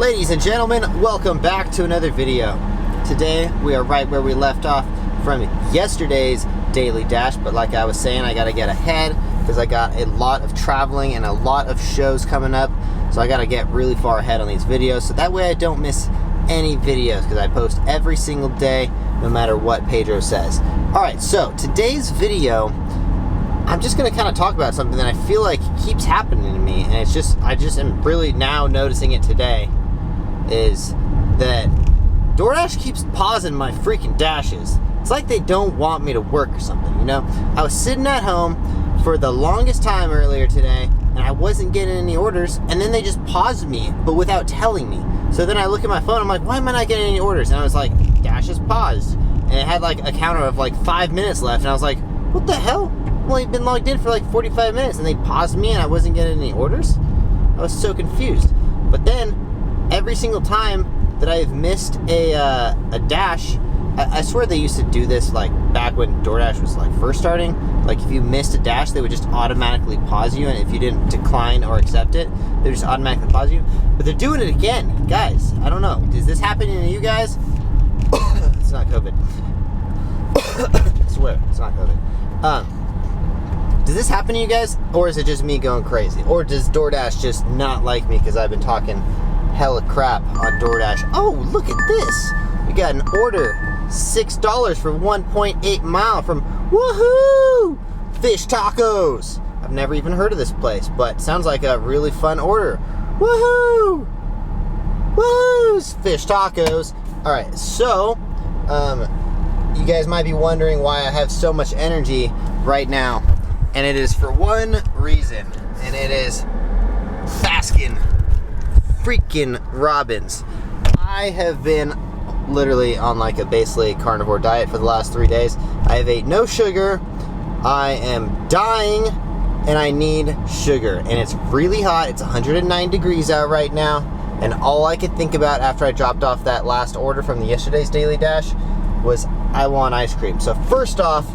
Ladies and gentlemen, welcome back to another video. Today we are right where we left off from yesterday's daily dash, but like I was saying, I gotta get ahead because I got a lot of traveling and a lot of shows coming up, so I gotta get really far ahead on these videos so that way I don't miss any videos because I post every single day no matter what Pedro says. Alright, so today's video, I'm just going to kind of talk about something that I feel like keeps happening to me, and it's just, I just am really now noticing it today, is that Doordash keeps pausing my freaking dashes. It's like they don't want me to work or something, you know? I was sitting at home for the longest time earlier today, and I wasn't getting any orders, and then they just paused me, but without telling me. So then I look at my phone, I'm like, why am I not getting any orders? And I was like, dash is paused. And it had like a counter of like 5 minutes left, and I was like, what the hell? I've only been logged in for like 45 minutes, and they paused me and I wasn't getting any orders? I was so confused. But then, every single time that I've missed a dash, I swear they used to do this like back when Doordash was like first starting. Like if you missed a dash, they would just automatically pause you, and if you didn't decline or accept it, they would just automatically pause you. But they're doing it again. Guys, I don't know. Is this happening to you guys? It's not COVID. I swear, it's not COVID. Does this happen to you guys, or is it just me going crazy? Or does Doordash just not like me because I've been talking hella crap on Doordash? Oh, look at this. We got an order, $6 for 1.8 mile from Woohoo! Fish Tacos. I've never even heard of this place, but sounds like a really fun order. Woohoo! Woo's Fish Tacos. Alright, so, you guys might be wondering why I have so much energy right now. And it is for one reason, and it is Baskin freaking Robbins. I have been literally on like a basically carnivore diet for the last 3 days. I have ate no sugar, I am dying, and I need sugar. And it's really hot, it's 109 degrees out right now, and all I could think about after I dropped off that last order from yesterday's Daily Dash was I want ice cream. So first off,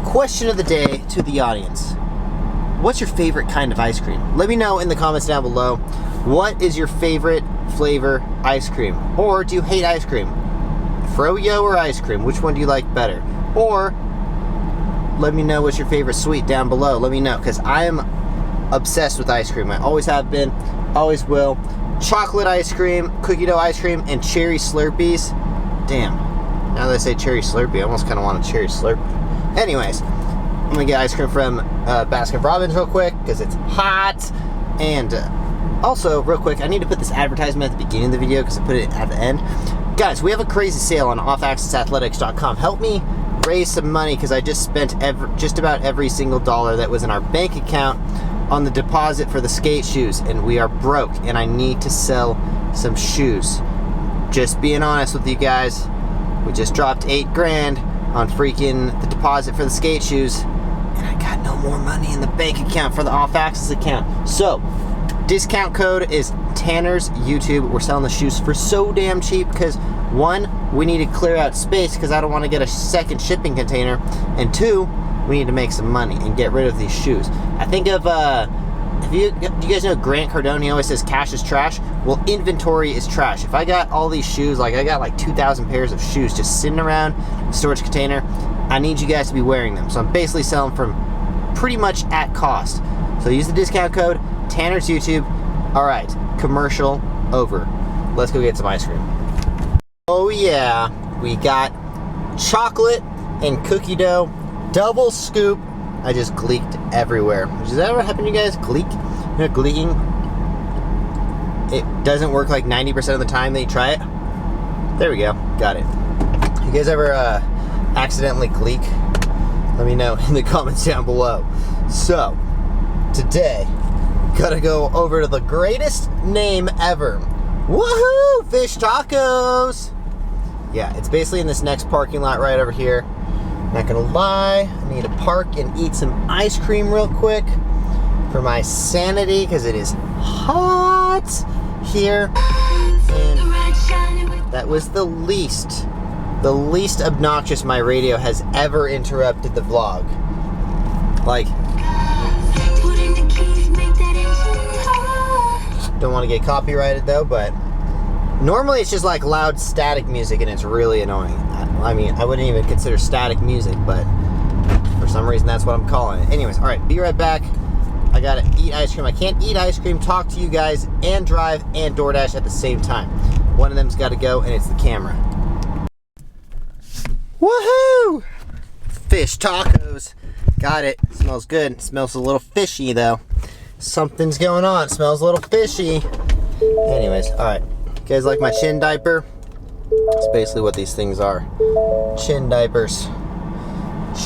question of the day to the audience. What's your favorite kind of ice cream? Let me know in the comments down below. What is your favorite flavor ice cream? Or do you hate ice cream? Froyo or ice cream? Which one do you like better? Or let me know what's your favorite sweet down below. Let me know, because I am obsessed with ice cream. I always have been, always will. Chocolate ice cream, cookie dough ice cream, and cherry Slurpees. Damn. Now that I say cherry Slurpee, I almost kind of want a cherry Slurpee. Anyways, I'm gonna get ice cream from Baskin Robbins real quick because it's hot. And also, real quick, I need to put this advertisement at the beginning of the video because I put it at the end. Guys, we have a crazy sale on offaccessathletics.com. Help me raise some money because I just spent just about every single dollar that was in our bank account on the deposit for the skate shoes, and we are broke, and I need to sell some shoes. Just being honest with you guys, we just dropped $8 grand on freaking the deposit for the skate shoes, and I got no more money in the bank account for the Off Access account. So, discount code is Tanner's YouTube. We're selling the shoes for so damn cheap because, one, we need to clear out space because I don't want to get a second shipping container, and two, we need to make some money and get rid of these shoes. I think of, do you guys know Grant Cardone? He always says cash is trash. Well, inventory is trash. If I got all these shoes, like I got like 2,000 pairs of shoes just sitting around in a storage container, I need you guys to be wearing them. So I'm basically selling from pretty much at cost. So use the discount code Tanner's YouTube. All right, commercial over. Let's go get some ice cream. Oh yeah, we got chocolate and cookie dough, double scoop. I just gleeked everywhere. Does that ever happen to you guys? Gleek? You know, gleeking? It doesn't work like 90% of the time that you try it. There we go. Got it. You guys ever accidentally gleek? Let me know in the comments down below. So, today, gotta go over to the greatest name ever. Woohoo! Fish Tacos! Yeah, it's basically in this next parking lot right over here. Not gonna lie, I need to park and eat some ice cream real quick for my sanity because it is hot here. And that was the least obnoxious my radio has ever interrupted the vlog. Like, Don't want to get copyrighted though, but normally it's just like loud static music and it's really annoying. I mean, I wouldn't even consider static music, but for some reason that's what I'm calling it. Anyways, all right, be right back. I gotta eat ice cream. I can't eat ice cream, talk to you guys, and drive and DoorDash at the same time. One of them's gotta go, and it's the camera. Woohoo! Fish tacos. Got it. Smells good. It smells a little fishy though. Something's going on. It smells a little fishy. Anyways, alright. You guys like my chin diaper? That's basically what these things are. Chin diapers.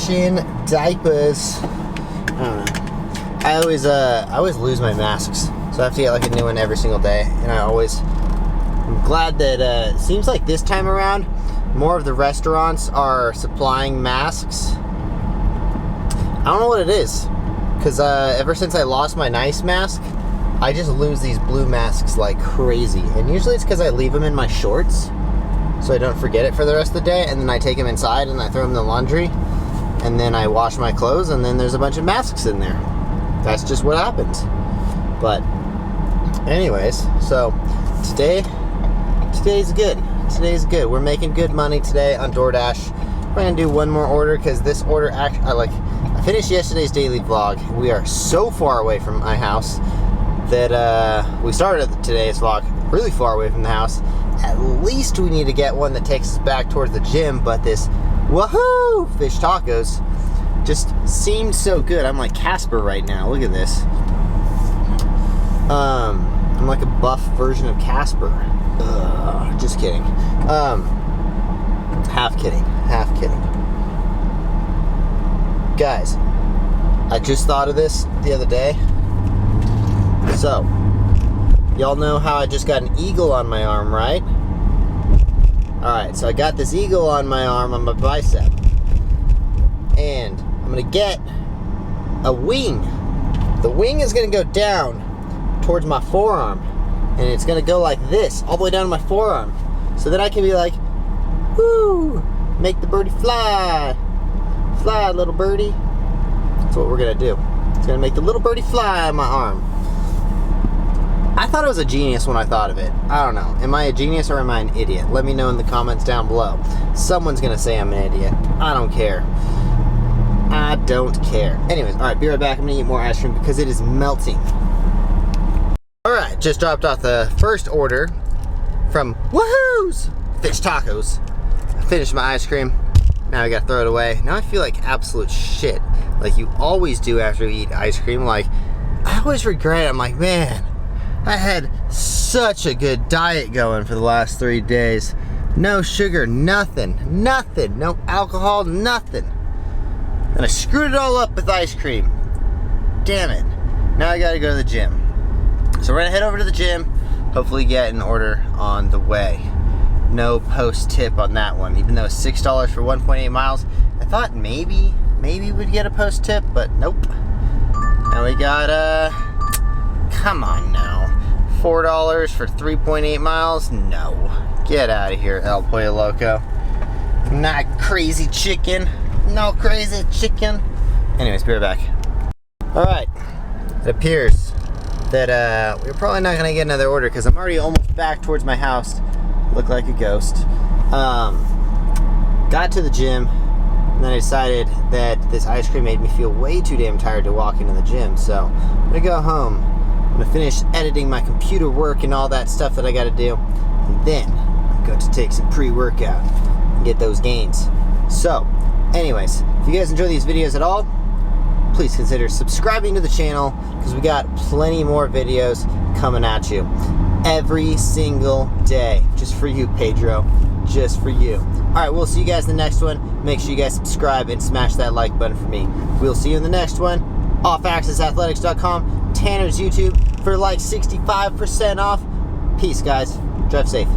Chin diapers. I don't know. I always lose my masks. So I have to get like a new one every single day. And I'm glad that it seems like this time around more of the restaurants are supplying masks. I don't know what it is, because ever since I lost my nice mask, I just lose these blue masks like crazy. And usually it's because I leave them in my shorts, so I don't forget it for the rest of the day, and then I take them inside and I throw them in the laundry, and then I wash my clothes, and then there's a bunch of masks in there. That's just what happens. But anyways, so today's good. Today's good. We're making good money today on DoorDash. We're gonna do one more order because this order I finished yesterday's daily vlog. We are so far away from my house that we started today's vlog really far away from the house. At least we need to get one that takes us back towards the gym, but this woohoo fish tacos just seemed so good. I'm like Casper right now. Look at this. I'm like a buff version of Casper. Just kidding. Half kidding. Guys, I just thought of this the other day. So, y'all know how I just got an eagle on my arm, right? Alright, so I got this eagle on my arm, on my bicep. And I'm gonna get a wing. The wing is gonna go down towards my forearm. And it's gonna go like this, all the way down to my forearm. So that I can be like, woo, make the birdie fly. Fly, little birdie. That's what we're gonna do. It's gonna make the little birdie fly on my arm. I thought I was a genius when I thought of it. I don't know. Am I a genius or am I an idiot? Let me know in the comments down below. Someone's gonna say I'm an idiot. I don't care. I don't care. Anyways, alright, be right back. I'm gonna eat more ice cream because it is melting. Alright, just dropped off the first order from Woohoo's Fish Tacos. I finished my ice cream. Now I gotta throw it away. Now I feel like absolute shit. Like you always do after you eat ice cream. Like, I always regret it. I'm like, man, I had such a good diet going for the last 3 days. No sugar, nothing. No alcohol, nothing. And I screwed it all up with ice cream. Damn it. Now I gotta go to the gym. So we're gonna head over to the gym. Hopefully get an order on the way. No post tip on that one, even though it's $6 for 1.8 miles. I thought maybe we'd get a post tip, but nope. Now we got come on now, $4 for 3.8 miles. No, get out of here, El Pollo Loco. Not crazy chicken. No crazy chicken. Anyways, be right back. All right, it appears that we're probably not gonna get another order because I'm already almost back towards my house. Look like a ghost. Got to the gym, and then I decided that this ice cream made me feel way too damn tired to walk into the gym. So I'm gonna go home. I'm gonna finish editing my computer work and all that stuff that I gotta do, and then I'm going to take some pre-workout and get those gains. So, anyways, if you guys enjoy these videos at all, please consider subscribing to the channel because we got plenty more videos coming at you every single day, just for you, Pedro, just for you. All right, we'll see you guys in the next one. Make sure you guys subscribe and smash that like button for me. We'll see you in the next one. OffAccessAthletics.com, Tanner's YouTube for like 65% off. Peace, guys. Drive safe.